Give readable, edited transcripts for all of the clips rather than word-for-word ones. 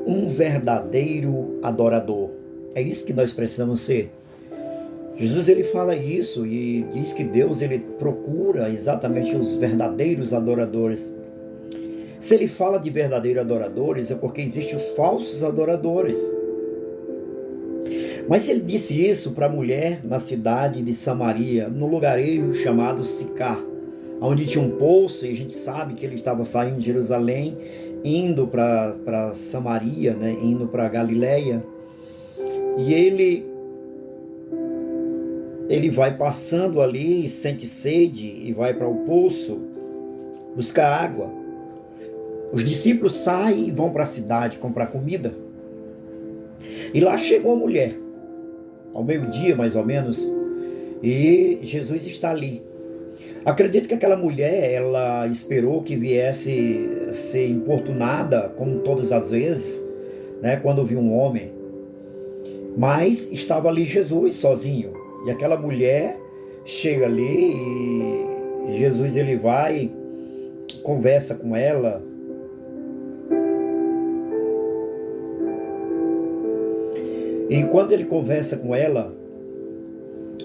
um verdadeiro adorador. É isso que nós precisamos ser. Jesus ele fala isso e diz que Deus ele procura exatamente os verdadeiros adoradores. Se ele fala de verdadeiros adoradores é porque existem os falsos adoradores. Mas ele disse isso para a mulher na cidade de Samaria, no lugarejo chamado Sicar, onde tinha um poço, e a gente sabe que ele estava saindo de Jerusalém, indo para Samaria, né, indo para Galileia, e ele vai passando ali, sente sede e vai para o poço buscar água. Os discípulos saem e vão para a cidade comprar comida. E lá chegou a mulher, ao meio-dia mais ou menos, e Jesus está ali. Acredito que aquela mulher, ela esperou que viesse ser importunada, como todas as vezes, né, quando viu um homem. Mas estava ali Jesus sozinho. E aquela mulher chega ali e Jesus ele vai, conversa com ela. E enquanto ele conversa com ela,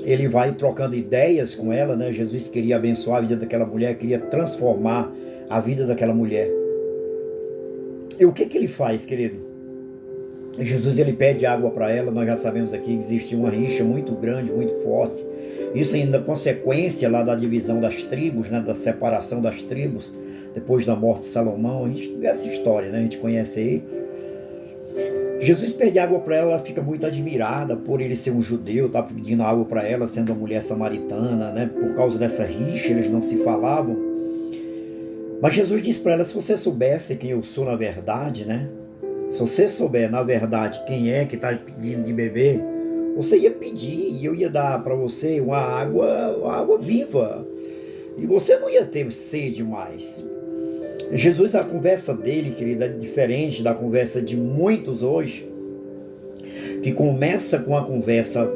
ele vai trocando ideias com ela, né? Jesus queria abençoar a vida daquela mulher, queria transformar a vida daquela mulher. E o que ele faz, querido? Jesus ele pede água para ela. Nós já sabemos aqui que existe uma rixa muito grande, muito forte. Isso ainda consequência lá da divisão das tribos, né? Da separação das tribos, depois da morte de Salomão. A gente vê essa história, né? A gente conhece aí. Jesus pede água para ela, ela fica muito admirada por ele ser um judeu, tá pedindo água para ela, sendo uma mulher samaritana, né? Por causa dessa rixa, eles não se falavam. Mas Jesus diz para ela, se você soubesse quem eu sou na verdade, né? Se você souber na verdade quem é que está pedindo de beber, você ia pedir e eu ia dar para você uma água viva. E você não ia ter sede mais. Jesus, a conversa dele, querida, é diferente da conversa de muitos hoje, que começa com a conversa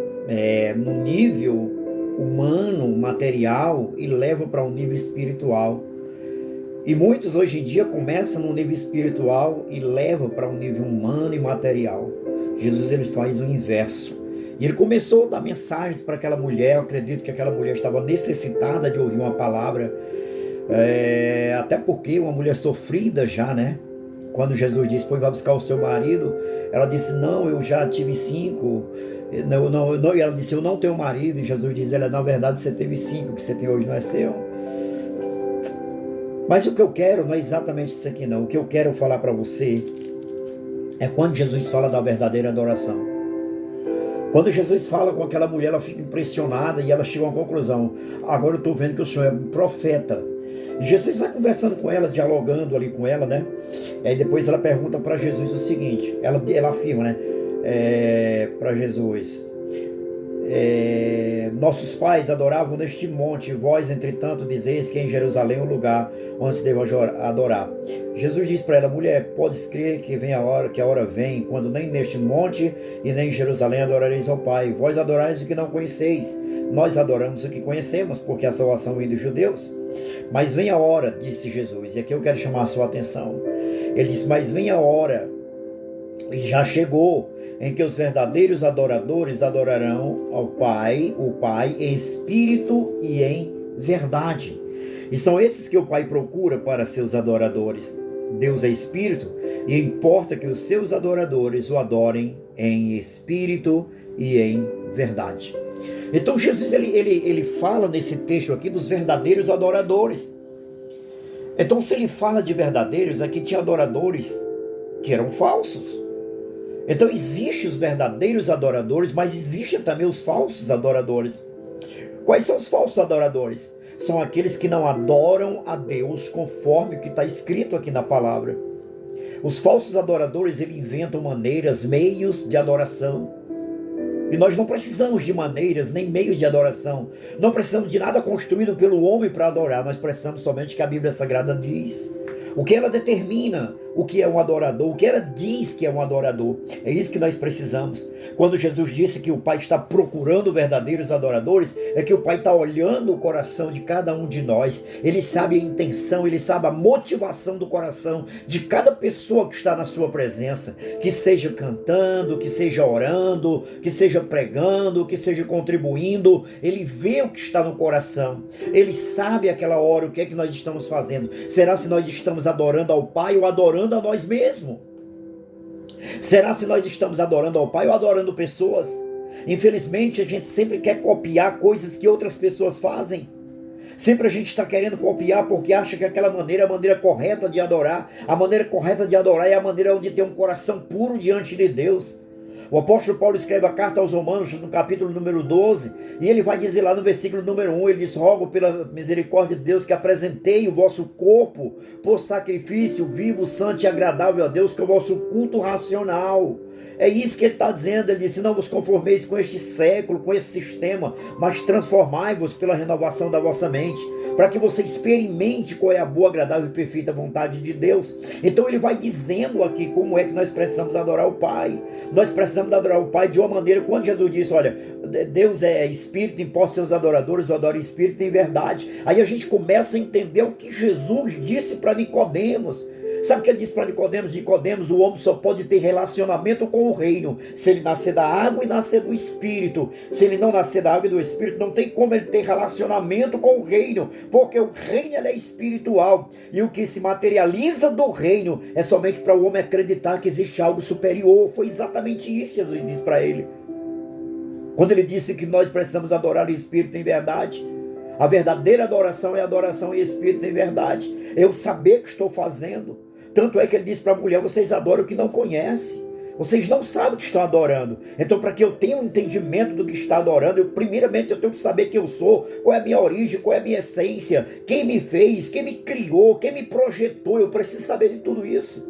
no nível humano, material, e leva para um nível espiritual. E muitos hoje em dia começam no nível espiritual e leva para um nível humano e material. Jesus ele faz o inverso. E ele começou a dar mensagens para aquela mulher. Eu acredito que aquela mulher estava necessitada de ouvir uma palavra. Até porque uma mulher sofrida já, né? Quando Jesus disse, pois vai buscar o seu marido, ela disse, não, eu já tive 5. Não, e ela disse, eu não tenho marido. E Jesus diz, na verdade você teve 5, o que você tem hoje não é seu. Mas o que eu quero não é exatamente isso aqui não. O que eu quero falar para você é quando Jesus fala da verdadeira adoração. Quando Jesus fala com aquela mulher, ela fica impressionada e ela chega a uma conclusão. Agora eu estou vendo que o Senhor é um profeta. E Jesus vai conversando com ela, dialogando ali com ela, né? E aí depois ela pergunta para Jesus o seguinte. Ela afirma, né? Para Jesus. Nossos pais adoravam neste monte, vós, entretanto, dizeis que em Jerusalém é o lugar onde se deve adorar. Jesus diz para ela, mulher, podes crer que vem a hora vem, quando nem neste monte e nem em Jerusalém adorareis ao Pai. Vós adorais o que não conheceis, nós adoramos o que conhecemos, porque a salvação vem dos judeus. Mas vem a hora, disse Jesus, e aqui eu quero chamar a sua atenção. Ele disse, mas vem a hora, e já chegou, em que os verdadeiros adoradores adorarão ao Pai, o Pai em espírito e em verdade. E são esses que o Pai procura para seus adoradores. Deus é espírito e importa que os seus adoradores o adorem em espírito e em verdade. Então Jesus ele fala nesse texto aqui dos verdadeiros adoradores. Então se ele fala de verdadeiros, aqui tinha adoradores que eram falsos. Então existem os verdadeiros adoradores, mas existem também os falsos adoradores. Quais são os falsos adoradores? São aqueles que não adoram a Deus conforme o que está escrito aqui na palavra. Os falsos adoradores, eles inventam maneiras, meios de adoração. E nós não precisamos de maneiras, nem meios de adoração. Não precisamos de nada construído pelo homem para adorar. Nós precisamos somente que a Bíblia Sagrada diz. O que ela determina, o que é um adorador, o que ela diz que é um adorador. É isso que nós precisamos. Quando Jesus disse que o Pai está procurando verdadeiros adoradores, é que o Pai está olhando o coração de cada um de nós. Ele sabe a intenção, ele sabe a motivação do coração de cada pessoa que está na sua presença, que seja cantando, que seja orando, que seja pregando, que seja contribuindo. Ele vê o que está no coração. Ele sabe aquela hora o que é que nós estamos fazendo. Será se nós estamos adorando ao Pai ou adorando a nós mesmos? Será se nós estamos adorando ao Pai ou adorando pessoas? Infelizmente a gente sempre quer copiar coisas que outras pessoas fazem. Sempre a gente está querendo copiar porque acha que aquela maneira é a maneira correta de adorar. A maneira correta de adorar é a maneira onde tem um coração puro diante de Deus. O apóstolo Paulo escreve a carta aos Romanos no capítulo número 12, e ele vai dizer lá no versículo número 1, ele diz: rogo pela misericórdia de Deus que apresentei o vosso corpo por sacrifício vivo, santo e agradável a Deus, que é o vosso culto racional. É isso que ele está dizendo. Ele disse: não vos conformeis com este século, com esse sistema, mas transformai-vos pela renovação da vossa mente, para que você experimente qual é a boa, agradável e perfeita vontade de Deus. Então ele vai dizendo aqui como é que nós precisamos adorar o Pai. Nós precisamos adorar o Pai de uma maneira, quando Jesus disse: olha, Deus é espírito, importa seus adoradores, eu adoro espírito em verdade. Aí a gente começa a entender o que Jesus disse para Nicodemos. Sabe o que ele disse para Nicodemos? Nicodemos, o homem só pode ter relacionamento com o reino se ele nascer da água e nascer do Espírito. Se ele não nascer da água e do Espírito, não tem como ele ter relacionamento com o reino, porque o reino ele é espiritual, e o que se materializa do reino é somente para o homem acreditar que existe algo superior. Foi exatamente isso que Jesus disse para ele, quando ele disse que nós precisamos adorar o Espírito em verdade. A verdadeira adoração é adoração em Espírito em verdade. Eu saber que estou fazendo. Tanto é que ele disse para a mulher: vocês adoram o que não conhecem. Vocês não sabem o que estão adorando. Então, para que eu tenha um entendimento do que está adorando, primeiramente eu tenho que saber quem eu sou, qual é a minha origem, qual é a minha essência, quem me fez, quem me criou, quem me projetou. Eu preciso saber de tudo isso.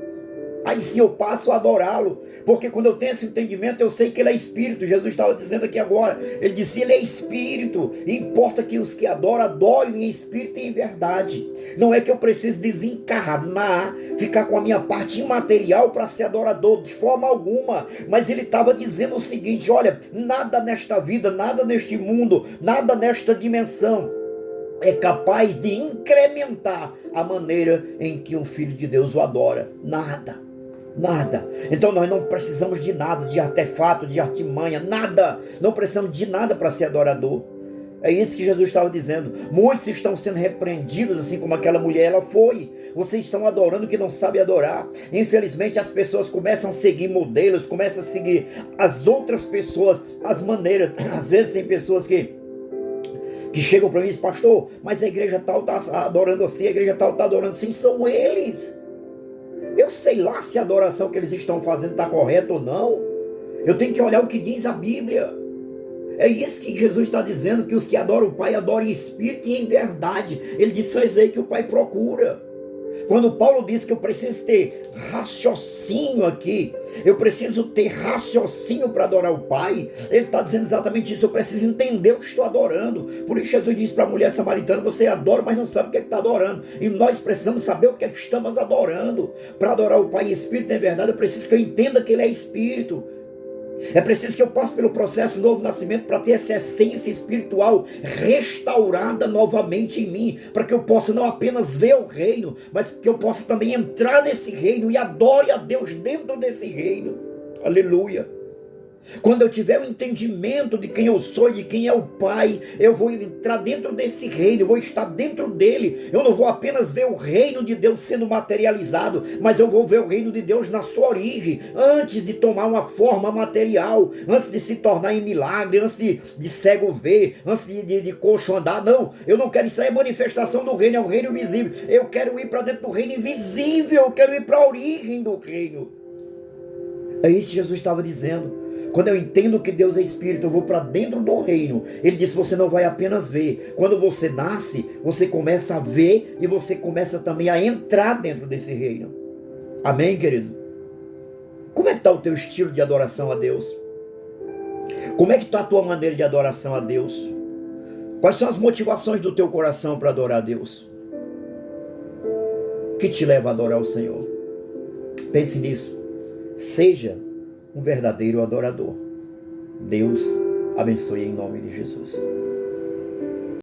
Aí sim eu passo a adorá-lo, porque quando eu tenho esse entendimento, eu sei que ele é Espírito. Jesus estava dizendo aqui agora, ele disse: ele é Espírito, e importa que os que adoram, adorem em Espírito e em verdade. Não é que eu preciso desencarnar, ficar com a minha parte imaterial para ser adorador, de forma alguma. Mas ele estava dizendo o seguinte: olha, nada nesta vida, nada neste mundo, nada nesta dimensão é capaz de incrementar a maneira em que um filho de Deus o adora. Nada. Nada. Então nós não precisamos de nada, de artefato, de artimanha, nada. Não precisamos de nada para ser adorador. É isso que Jesus estava dizendo. Muitos estão sendo repreendidos, assim como aquela mulher ela foi. Vocês estão adorando o que não sabem adorar. Infelizmente as pessoas começam a seguir modelos, começam a seguir as outras pessoas, as maneiras. Às vezes tem pessoas que chegam para mim e dizem: pastor, mas a igreja tal está adorando assim, a igreja tal está adorando assim. São eles. Eu sei lá se a adoração que eles estão fazendo está correta ou não. Eu tenho que olhar o que diz a Bíblia. É isso que Jesus está dizendo, que os que adoram o Pai adoram em espírito e em verdade. Ele disse: são esses aí que o Pai procura. Quando Paulo diz que eu preciso ter raciocínio aqui, eu preciso ter raciocínio para adorar o Pai, ele está dizendo exatamente isso. Eu preciso entender o que estou adorando. Por isso Jesus disse para a mulher samaritana: você adora, mas não sabe o que é que está adorando. E nós precisamos saber o que é que estamos adorando. Para adorar o Pai em espírito e em verdade, eu preciso que eu entenda que ele é espírito. É preciso que eu passe pelo processo do novo nascimento para ter essa essência espiritual restaurada novamente em mim, para que eu possa não apenas ver o reino, mas que eu possa também entrar nesse reino e adore a Deus dentro desse reino. Aleluia. Quando eu tiver o entendimento de quem eu sou e de quem é o Pai, eu vou entrar dentro desse reino, eu vou estar dentro dele. Eu não vou apenas ver o reino de Deus sendo materializado, mas eu vou ver o reino de Deus na sua origem, antes de tomar uma forma material, antes de se tornar em milagre, antes de cego ver, antes de coxo andar. Não, eu não quero. Isso aí é manifestação do reino, é o reino visível. Eu quero ir para dentro do reino invisível, eu quero ir para a origem do reino. É isso que Jesus estava dizendo. Quando eu entendo que Deus é Espírito, eu vou para dentro do reino. Ele disse: você não vai apenas ver. Quando você nasce, você começa a ver e você começa também a entrar dentro desse reino. Amém, querido? Como é que está o teu estilo de adoração a Deus? Como é que está a tua maneira de adoração a Deus? Quais são as motivações do teu coração para adorar a Deus? O que te leva a adorar o Senhor? Pense nisso. Seja um verdadeiro adorador. Deus abençoe em nome de Jesus.